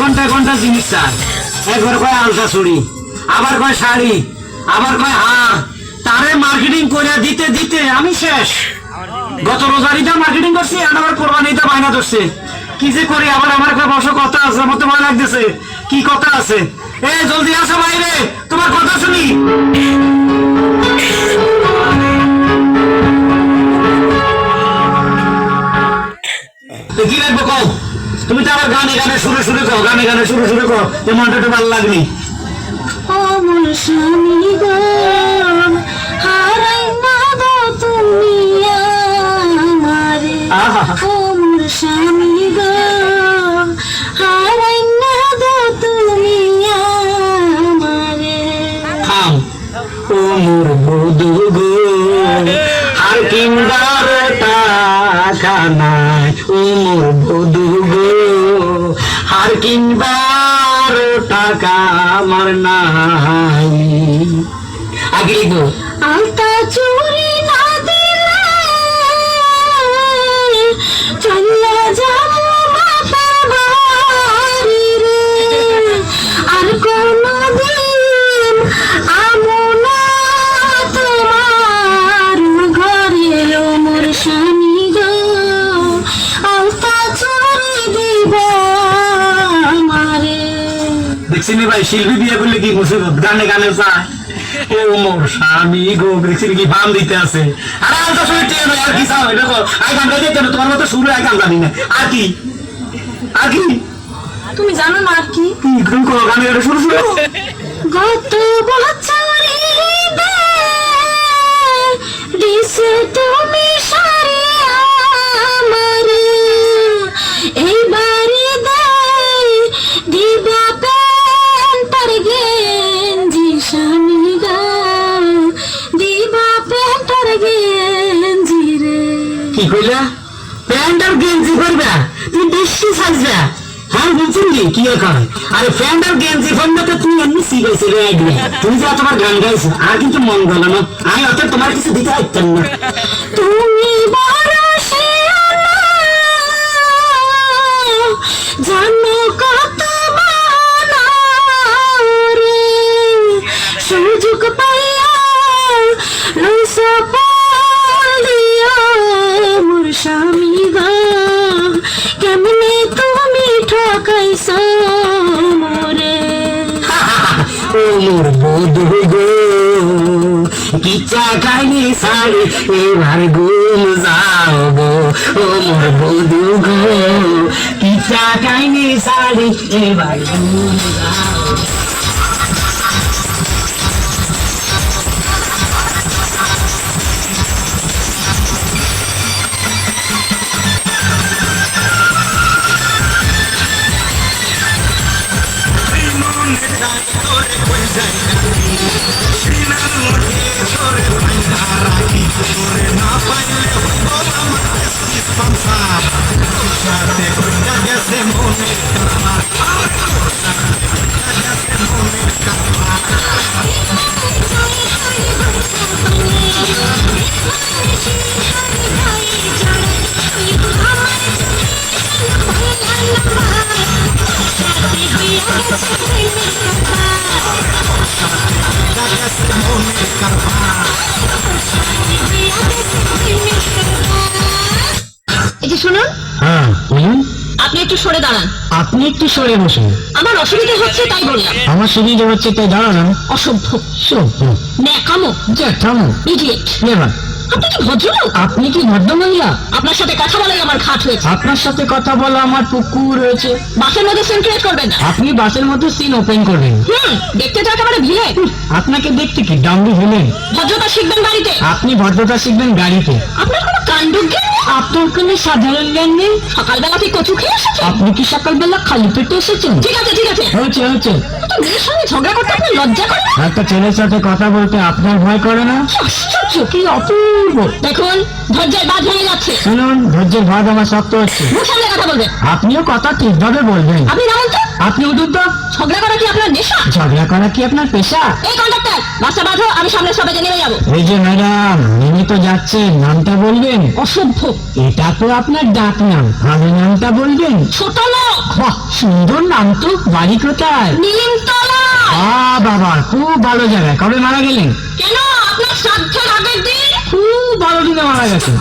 ঘন্টা ঘন্টা জিনিস চাই, একবার কয় আলতা চুড়ি, আবার কয় শাড়ি, আবার কয় তারে মার্কেটিং করে দিতে দিতে আমি শেষ। গত রোজারিটা মার্কেটিং করছি, আবার কোরবানিটা বায়না ধরছে। কি যে করি, আবার আমার বসে কথা আছে, আমার তো ভয় লাগতেছে। কি কথা আছে? এ জলদি আসো বাইরে, তোমার কথা শুনি। কি লাগবে কও? তুমি তো আবার গানে গানে সুরে সুরে কও, গানে গানে সুরে সুরে কও, যে মনটা একটু ভালো লাগনি। আমার স্বামী গো হারাই না গো তুমি আমারে, আমার স্বামী গো হারাই না গো তুমি আমারে। ও মোর বধু গো আর কিংবার টাকা নাই, ও মোর বধু গো আর কিংবার টাকা আমার নাই। আগে লিখবো আলতা চুরি না দিলে চলে যাবো বাপের বাড়ি রে, আর কোনদিন আমো না তোমার ঘরে। ও মোর স্বামী গো আলতা চুরি দিব আমারে। দেখছিনি ভাই, শিল্পী বিয়ে করলে কি মুসিবত, গানে গানে চায়। ও মোর স্বামী গো, দেখছিনি কি বাম দিতে আছে। আরে আলতা শুনে টের আর কি চাও, এটা কো আই গানটা দিতে না, তোমার মতো সুরে আই গান জানি না। আর কি আর কি তুমি জানো না আর কি? তুমি কো গানে গানে শুরু শুরু। গত বছরে দিছে তুমি সারে আমারে, এইবারে দিবা প্যান্টার গেঞ্জি স্বামী গো, দিবা প্যান্টার গেঞ্জি রে। কি কইলা? প্যান্ট আর গেঞ্জি করবা? তুমি বেশি সাজবা। হ্যাঁ বুঝলি কি কয়? আরে প্যান্ট আর গেঞ্জি পরলে তো তুমি এমনি সিগাইছে রে আইডিয়া। তুমি যে তোমার গান গাইছো, আর কিন্তু মন গেল না। আমি অত তোমার কিছু দিতে পারতাম না। তুমি বড় শেয়ানা, জানো কত বানাও রে, সুযোগ পাইয়া লইছো পাল দিয়া মোর স্বামী গো, কেমনে তুমি ঠকাইছো মোরে। ও মোর বধু গো কিচ্ছা খাইনি শাড়ি, এবার ঘুম যাবো। ও মোর বধু গো কিচ্ছা খাইনি শাড়ি, এবার ঘুম যাবো। আপনি একটু সরে দাঁড়ান। আপনি একটু সরে বসুন। আমার অসুবিধা হচ্ছে তাই বললাম। আমার সুবিধা হচ্ছে তাই দাঁড়ালাম। অসভ্য, সভ্য, ন্যাকামো, জ্যাঠামো, ইডিয়েট। নেভার। আপনি কি ভদ্রলোক? আপনি কি ভদ্রমহিলা? আপনার সাথে কথা বলাই আমার খাট হয়েছে। আপনার সাথে কথা বলা আমার পুকুর হয়েছে। বাসের মধ্যে সিন ক্রিয়েট করবেন না। আপনি বাসের মধ্যে সিন ওপেন করবেন। দেখতে তো একেবারে ভিড়ে। আপনাকে দেখতে কি ডাম্বি হলেন? ভদ্রতা শিখবেন বাড়িতে। আপনি ভদ্রতা শিখবেন গাড়িতে। আপনার কোনো কাণ্ডজ্ঞান নেই। আপনার কোনো সাধারণ জ্ঞান নেই। সকালবেলা থেকে কচু খেয়ে এসেছেন। আপনি কি সকালবেলা খালি পেটে এসেছেন? ঠিক আছে ঠিক আছে, হয়েছে হয়েছে। একটা মেয়ের সঙ্গে ঝগড়া করতে আপনার লজ্জা করে না? একটা ছেলের সাথে কথা বলতে আপনার ভয় করে না? কি আশ্চর্য, কি অপূর্ব। দেখুন ধৈর্যের বাঁধ ভেঙে যাচ্ছে। শুনুন, ধৈর্যের ভাগ আমার শক্ত হচ্ছে। মুখ সামনে কথা বলবেন। আপনিও কথা ঠিকভাবে বলবেন। আপনি নামুন তো। আপনি উঠুন তো। ঝগড়া করা কি আপনার নেশা? ঝগড়া করা কি আপনার পেশা? এই কন্ডাক্টর, বাসটা বাঁধো, আমি সামনের সবাইকে নেমে যাবো। এই যে ম্যাডাম, নেমে তো যাচ্ছেন, নামটা বলবেন। অসভ্য। এটা তো আপনার ডাক নাম, আগে নামটা বলবেন। ছোট লোক। বাহ, সুন্দর নাম তো। বাড়ি কোথায়? নিমতলা। বাবা, খুব ভালো জায়গায়। কবে মারা গেলেন? কেন, আপনার শ্রাদ্ধের আগের দিন। খুব ভালো দিনে মারা গেছে।